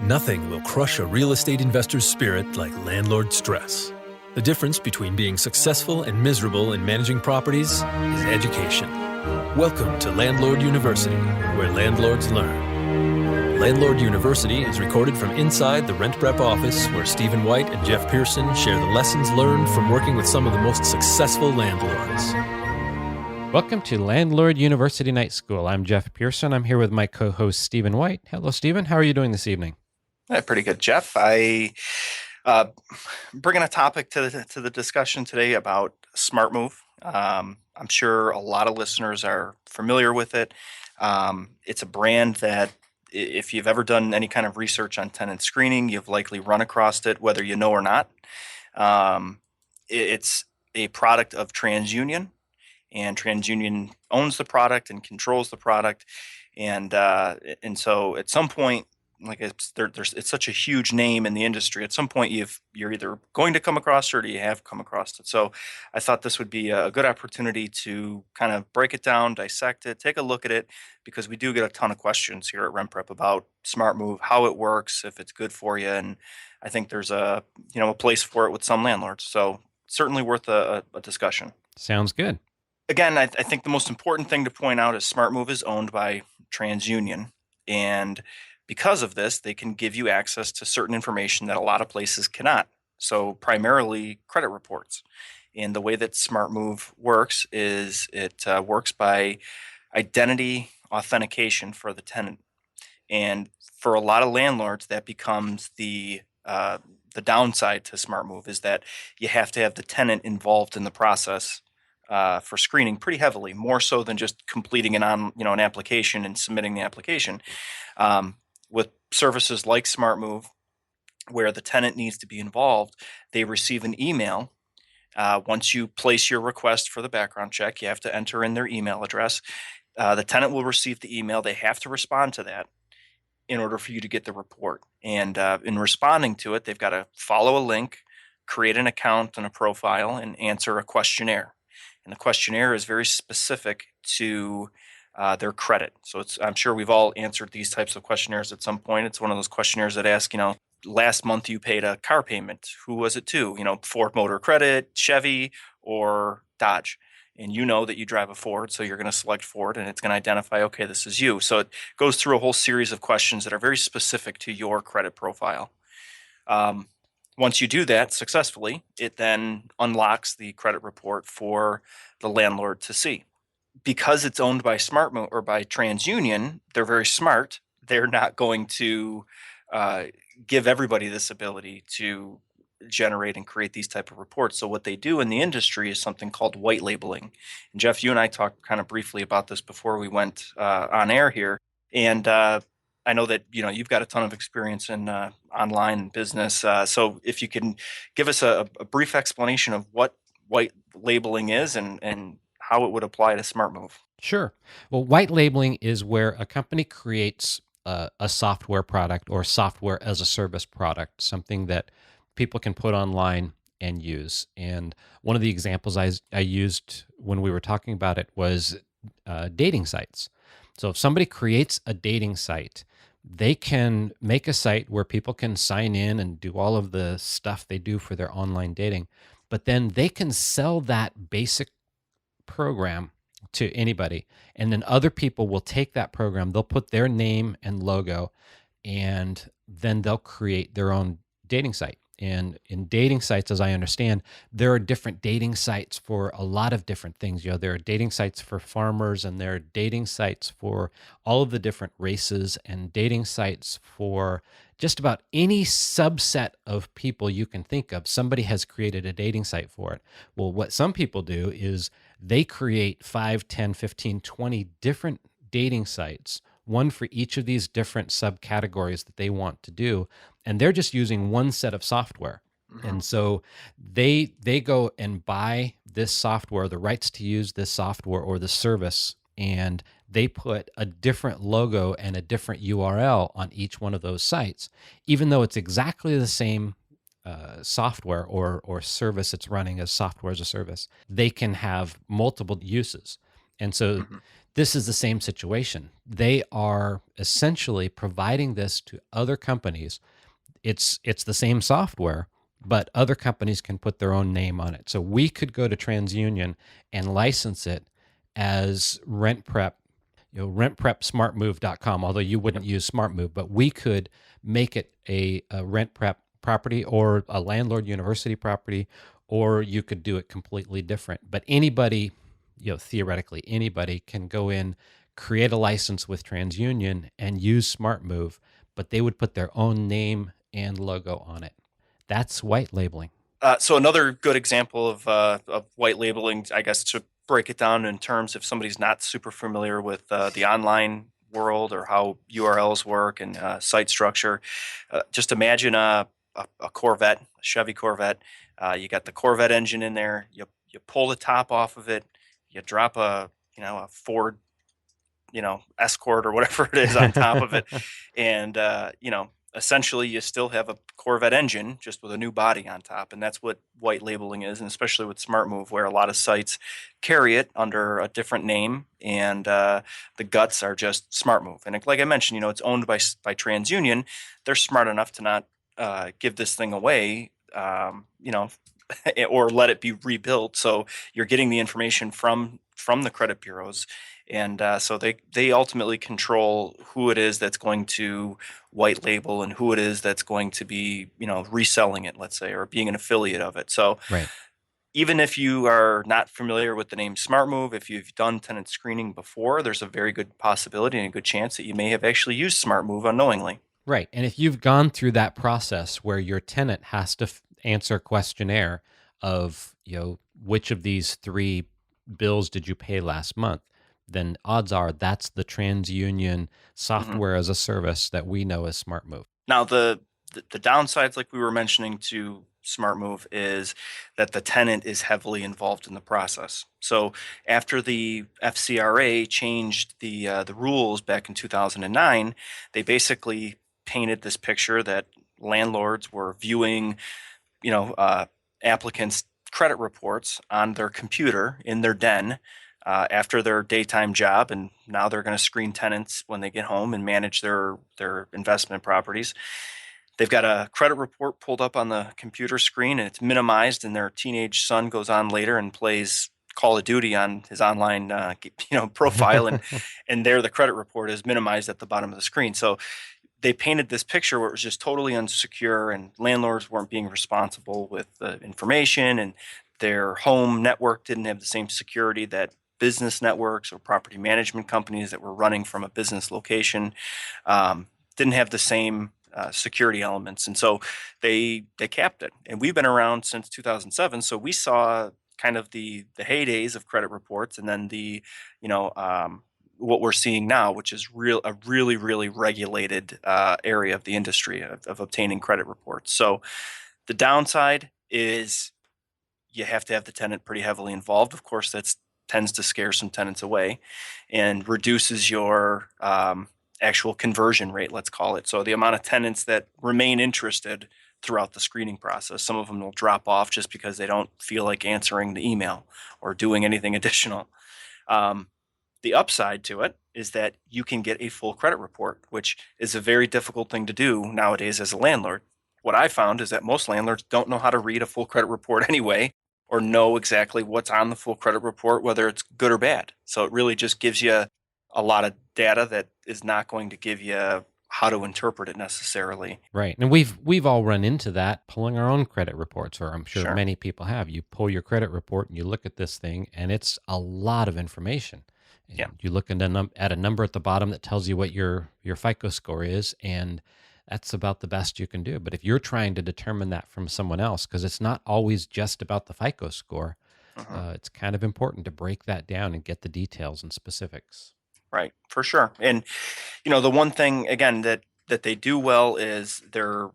Nothing will crush a real estate investor's spirit like landlord stress. The difference between being successful and miserable in managing properties is education. Welcome to Landlord University, where landlords learn. Landlord University is recorded from inside the RentPrep office, where Stephen White and Jeff Pearson share the lessons learned from working with some of the most successful landlords. Welcome to Landlord University Night School. I'm Jeff Pearson. I'm here with my co-host, Stephen White. Hello, Stephen. How are you doing this evening? Pretty good, Jeff. I bringing a topic to the discussion today about SmartMove. I'm sure a lot of listeners are familiar with it. It's a brand that, if you've ever done any kind of research on tenant screening, you've likely run across it, whether you know or not. It's a product of TransUnion, and TransUnion owns the product and controls the product, and so at some point, like it's such a huge name in the industry. At some point, you're either going to come across it or you have come across it. So I thought this would be a good opportunity to kind of break it down, dissect it, take a look at it, because we do get a ton of questions here at RentPrep about SmartMove, how it works, if it's good for you, and I think there's a place for it with some landlords. So certainly worth a discussion. Sounds good. Again, I think the most important thing to point out is SmartMove is owned by TransUnion, and because of this, they can give you access to certain information that a lot of places cannot. So primarily credit reports. And the way that SmartMove works is it works by identity authentication for the tenant. And for a lot of landlords, that becomes the downside to SmartMove, is that you have to have the tenant involved in the process for screening pretty heavily, more so than just completing an application and submitting the application. With services like SmartMove, where the tenant needs to be involved, they receive an email. Once you place your request for the background check, you have to enter in their email address. The tenant will receive the email. They have to respond to that in order for you to get the report. And in responding to it, they've got to follow a link, create an account and a profile, and answer a questionnaire. And the questionnaire is very specific to their credit. So I'm sure we've all answered these types of questionnaires at some point. It's one of those questionnaires that ask, last month you paid a car payment. Who was it to? Ford Motor Credit, Chevy, or Dodge. And you know that you drive a Ford, so you're going to select Ford, and it's going to identify, okay, this is you. So it goes through a whole series of questions that are very specific to your credit profile. Once you do that successfully, it then unlocks the credit report for the landlord to see. Because it's owned by SmartMove or by TransUnion, they're very smart. They're not going to give everybody this ability to generate and create these type of reports. So what they do in the industry is something called white labeling. And Jeff, you and I talked kind of briefly about this before we went on air here. And I know that you've got a ton of experience in online business. So if you can give us a brief explanation of what white labeling is and how it would apply to SmartMove. Sure. Well, white labeling is where a company creates a software product or software as a service product, something that people can put online and use. And one of the examples I used when we were talking about it was dating sites. So if somebody creates a dating site, they can make a site where people can sign in and do all of the stuff they do for their online dating, but then they can sell that basic program to anybody, and then other people will take that program, they'll put their name and logo, and then they'll create their own dating site. And in dating sites, as I understand, there are different dating sites for a lot of different things. There are dating sites for farmers, and there are dating sites for all of the different races, and dating sites for just about any subset of people you can think of. Somebody has created a dating site for it. Well, what some people do is they create 5, 10, 15, 20 different dating sites, one for each of these different subcategories that they want to do. And they're just using one set of software. Mm-hmm. And so they go and buy this software, the rights to use this software or the service, and they put a different logo and a different URL on each one of those sites, even though it's exactly the same software or service it's running as software as a service. They can have multiple uses. And so This is the same situation. They are essentially providing this to other companies. It's the same software, but other companies can put their own name on it. So we could go to TransUnion and license it as RentPrep, rentprepsmartmove.com, although you wouldn't use SmartMove, but we could make it a RentPrep property or a landlord university property, or you could do it completely different. But anybody, theoretically, anybody can go in, create a license with TransUnion and use SmartMove, but they would put their own name and logo on it. That's white labeling. So another good example of white labeling, I guess, to break it down in terms if somebody's not super familiar with the online world or how URLs work and site structure, just imagine a Corvette, a Chevy Corvette. You got the Corvette engine in there. You pull the top off of it. You drop a Ford Escort or whatever it is on top of it, and essentially you still have a Corvette engine just with a new body on top, and that's what white labeling is, and especially with SmartMove, where a lot of sites carry it under a different name, and the guts are just SmartMove. And like I mentioned, it's owned by TransUnion. They're smart enough to not give this thing away, or let it be rebuilt. So you're getting the information from the credit bureaus, and so they ultimately control who it is that's going to white label and who it is that's going to be reselling it, let's say, or being an affiliate of it. So Right. even if you are not familiar with the name SmartMove, if you've done tenant screening before, there's a very good possibility and a good chance that you may have actually used SmartMove unknowingly. Right. And if you've gone through that process where your tenant has to answer a questionnaire of, which of these 3 bills did you pay last month, then odds are that's the TransUnion software as a service that we know as SmartMove. Now, the downsides, like we were mentioning to SmartMove, is that the tenant is heavily involved in the process. So after the FCRA changed the rules back in 2009, they basically painted this picture that landlords were viewing, applicants' credit reports on their computer in their den after their daytime job, and now they're going to screen tenants when they get home and manage their investment properties. They've got a credit report pulled up on the computer screen, and it's minimized, and their teenage son goes on later and plays Call of Duty on his online profile, and there the credit report is minimized at the bottom of the screen. So they painted this picture where it was just totally unsecure, and landlords weren't being responsible with the information, and their home network didn't have the same security that business networks or property management companies that were running from a business location didn't have the same security elements. And so they capped it. And we've been around since 2007, so we saw kind of the heydays of credit reports, and then what we're seeing now, which is a really, really regulated area of the industry of obtaining credit reports. So the downside is you have to have the tenant pretty heavily involved. Of course, that tends to scare some tenants away and reduces your actual conversion rate, let's call it. So the amount of tenants that remain interested throughout the screening process. Some of them will drop off just because they don't feel like answering the email or doing anything additional. The upside to it is that you can get a full credit report, which is a very difficult thing to do nowadays as a landlord. What I found is that most landlords don't know how to read a full credit report anyway, or know exactly what's on the full credit report, whether it's good or bad. So it really just gives you a lot of data that is not going to give you how to interpret it necessarily. Right. And we've all run into that pulling our own credit reports, or I'm sure Sure. many people have. You pull your credit report and you look at this thing, and it's a lot of information. And Yeah. you look at a number at the bottom that tells you what your FICO score is, and that's about the best you can do. But if you're trying to determine that from someone else, because it's not always just about the FICO score, it's kind of important to break that down and get the details and specifics. Right, for sure. And the one thing again that they do well is they're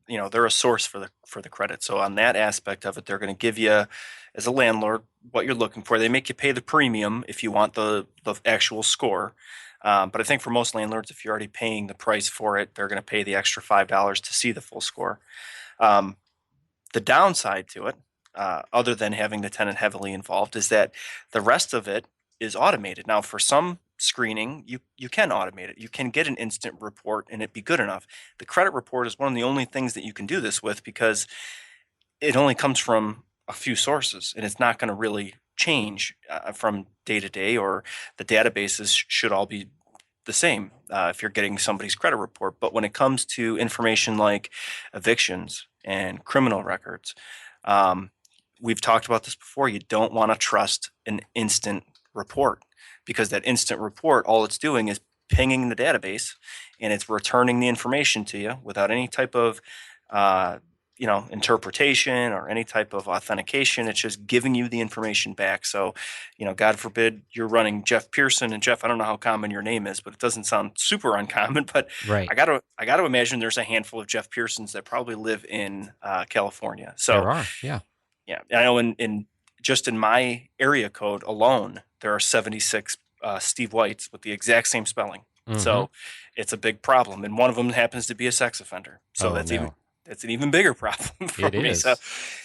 a source for the credit. So on that aspect of it, they're going to give you, as a landlord, what you're looking for. They make you pay the premium if you want the actual score. But I think for most landlords, if you're already paying the price for it, they're going to pay the extra $5 to see the full score. The downside to it, other than having the tenant heavily involved, is that the rest of it is automated. Now, for some screening, you can automate it. You can get an instant report and it be good enough. The credit report is one of the only things that you can do this with because it only comes from a few sources and it's not going to really change from day to day, or the databases should all be the same if you're getting somebody's credit report. But when it comes to information like evictions and criminal records, um, we've talked about this before. You don't want to trust an instant report because that instant report, all it's doing is pinging the database and it's returning the information to you without any type of uh, interpretation or any type of authentication. It's just giving you the information back. So, God forbid you're running Jeff Pearson, and Jeff, I don't know how common your name is, but it doesn't sound super uncommon. But Right. I gotta imagine there's a handful of Jeff Pearsons that probably live in California. So There are. Yeah. yeah, I know in just in my area code alone, there are 76 Steve Whites with the exact same spelling. Hmm. So it's a big problem, and one of them happens to be a sex offender. So Oh, no. that's an even bigger problem for It me. So, is.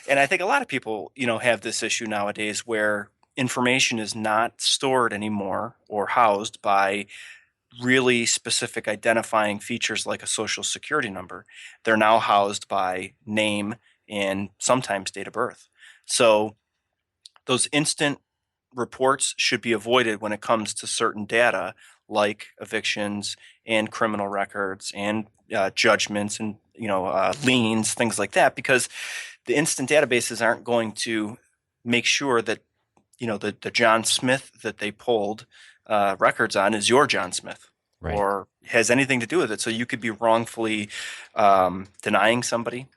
and I think a lot of people, have this issue nowadays where information is not stored anymore or housed by really specific identifying features like a social security number. They're now housed by name and sometimes date of birth. So those instant reports should be avoided when it comes to certain data like evictions and criminal records and judgments and liens, things like that, because the instant databases aren't going to make sure that the John Smith that they pulled records on is your John Smith Right. or has anything to do with it. So you could be wrongfully denying somebody.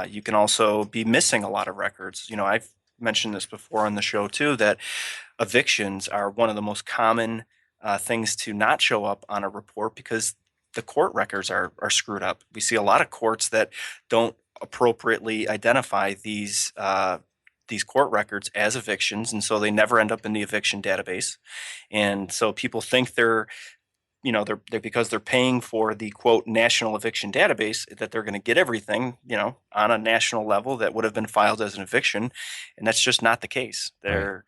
You can also be missing a lot of records. I've mentioned this before on the show too, that evictions are one of the most common things to not show up on a report because the court records are screwed up. We see a lot of courts that don't appropriately identify these court records as evictions, and so they never end up in the eviction database. And so people think they're because they're paying for the quote national eviction database that they're going to get everything on a national level that would have been filed as an eviction, and that's just not the case. Right.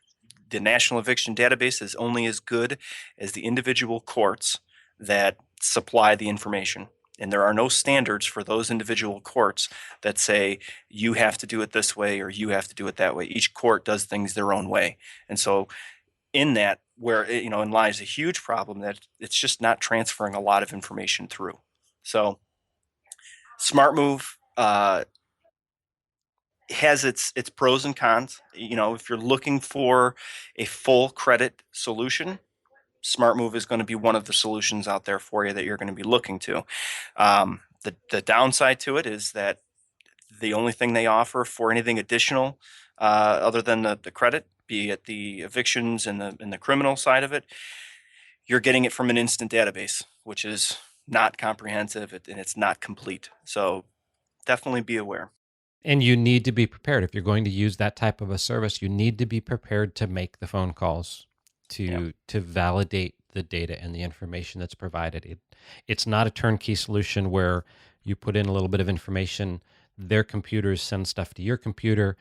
The national eviction database is only as good as the individual courts that supply the information. And there are no standards for those individual courts that say you have to do it this way or you have to do it that way. Each court does things their own way. And so in that, where and lies a huge problem, that it's just not transferring a lot of information through. So SmartMove has its pros and cons. If you're looking for a full credit solution, SmartMove is going to be one of the solutions out there for you that you're going to be looking to. The downside to it is that the only thing they offer for anything additional, other than the credit, be it the evictions and the criminal side of it, you're getting it from an instant database, which is not comprehensive and it's not complete. So definitely be aware. And you need to be prepared. If you're going to use that type of a service, you need to be prepared to make the phone calls Yeah. to validate the data and the information that's provided. It's not a turnkey solution where you put in a little bit of information, their computers send stuff to your computer,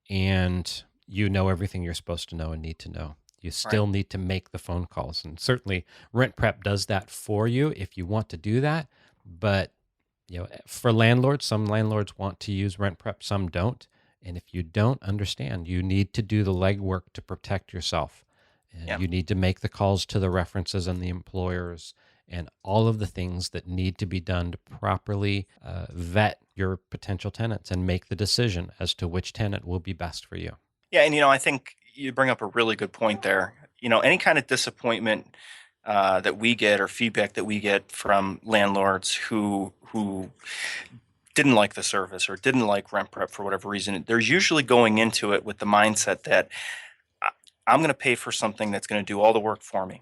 and you know everything you're supposed to know and need to know. You Right. still need to make the phone calls. And certainly RentPrep does that for you if you want to do that. But for landlords, some landlords want to use RentPrep, some don't. And if you don't understand, you need to do the legwork to protect yourself. And Yeah. you need to make the calls to the references and the employers and all of the things that need to be done to properly vet your potential tenants and make the decision as to which tenant will be best for you. Yeah. And, I think you bring up a really good point there. Any kind of disappointment that we get or feedback that we get from landlords who didn't like the service or didn't like RentPrep for whatever reason, they're usually going into it with the mindset that I'm going to pay for something that's going to do all the work for me.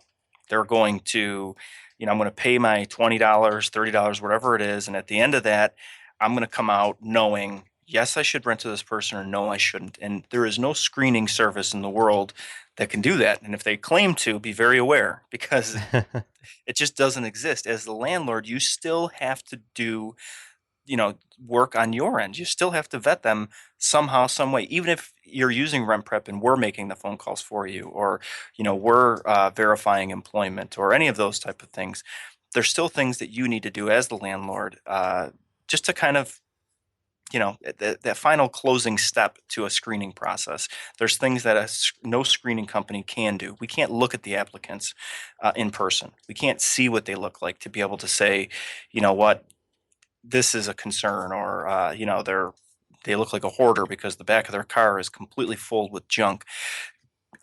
They're going to, I'm going to pay my $20, $30, whatever it is. And at the end of that, I'm going to come out knowing, yes, I should rent to this person or no, I shouldn't. And there is no screening service in the world that can do that. And if they claim to, be very aware because it just doesn't exist. As the landlord, you still have to do work on your end. You still have to vet them somehow, some way, even if you're using RentPrep and we're making the phone calls for you, or, we're verifying employment or any of those type of things. There's still things that you need to do as the landlord, just to kind of, that final closing step to a screening process. There's things that no screening company can do. We can't look at the applicants in person. We can't see what they look like to be able to say, what, this is a concern, or they look like a hoarder because the back of their car is completely full with junk.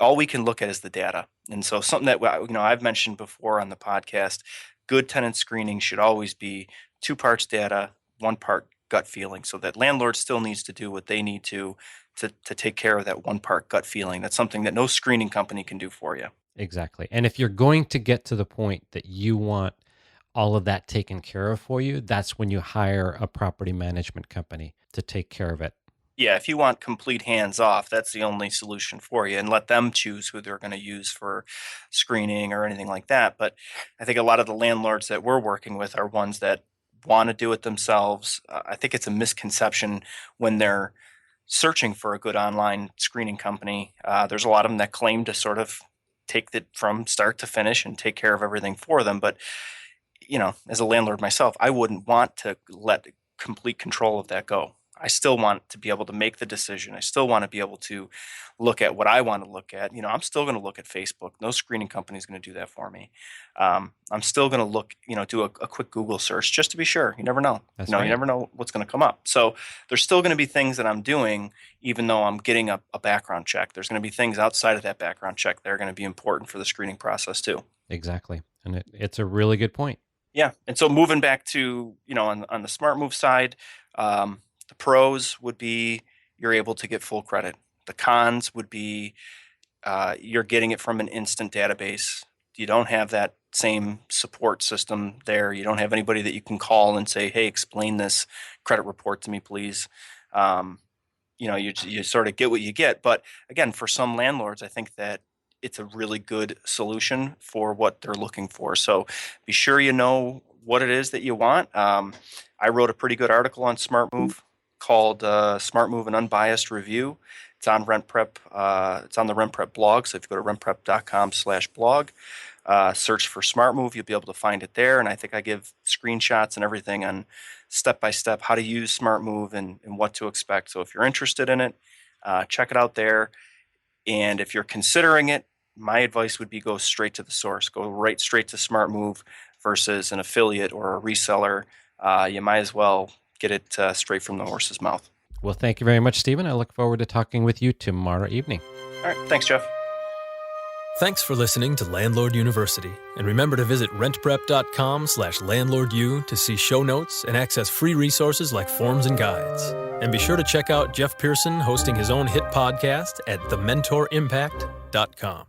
All we can look at is the data. And so something that I've mentioned before on the podcast, good tenant screening should always be 2 parts data, 1 part gut feeling, so that landlord still needs to do what they need to take care of that 1 part gut feeling. That's something that no screening company can do for you. Exactly. And if you're going to get to the point that you want all of that taken care of for you, that's when you hire a property management company to take care of it. Yeah, if you want complete hands off, that's the only solution for you, and let them choose who they're going to use for screening or anything like that. But I think a lot of the landlords that we're working with are ones that want to do it themselves. I think it's a misconception when they're searching for a good online screening company. There's a lot of them that claim to sort of take it from start to finish and take care of everything for them. But, as a landlord myself, I wouldn't want to let complete control of that go. I still want to be able to make the decision. I still want to be able to look at what I want to look at. I'm still going to look at Facebook. No screening company is going to do that for me. I'm still going to look, do a quick Google search just to be sure. You never know. That's right. You never know what's going to come up. So there's still going to be things that I'm doing, even though I'm getting a background check. There's going to be things outside of that background check that are going to be important for the screening process too. Exactly. And it's a really good point. Yeah. And so moving back to, on the SmartMove side, the pros would be you're able to get full credit. The cons would be you're getting it from an instant database. You don't have that same support system there. You don't have anybody that you can call and say, hey, explain this credit report to me, please. You sort of get what you get. But again, for some landlords, I think that it's a really good solution for what they're looking for. So be sure you know what it is that you want. I wrote a pretty good article on SmartMove called SmartMove an Unbiased Review. It's on RentPrep. It's on the RentPrep blog. So if you go to rentprep.com/blog, search for SmartMove, you'll be able to find it there. And I think I give screenshots and everything on step-by-step how to use SmartMove and what to expect. So if you're interested in it, check it out there. And if you're considering it, my advice would be go straight to the source. Go right straight to SmartMove versus an affiliate or a reseller. You might as well get it straight from the horse's mouth. Well, thank you very much, Stephen. I look forward to talking with you tomorrow evening. All right. Thanks, Jeff. Thanks for listening to Landlord University. And remember to visit rentprep.com/landlordu to see show notes and access free resources like forms and guides. And be sure to check out Jeff Pearson hosting his own hit podcast at thementorimpact.com.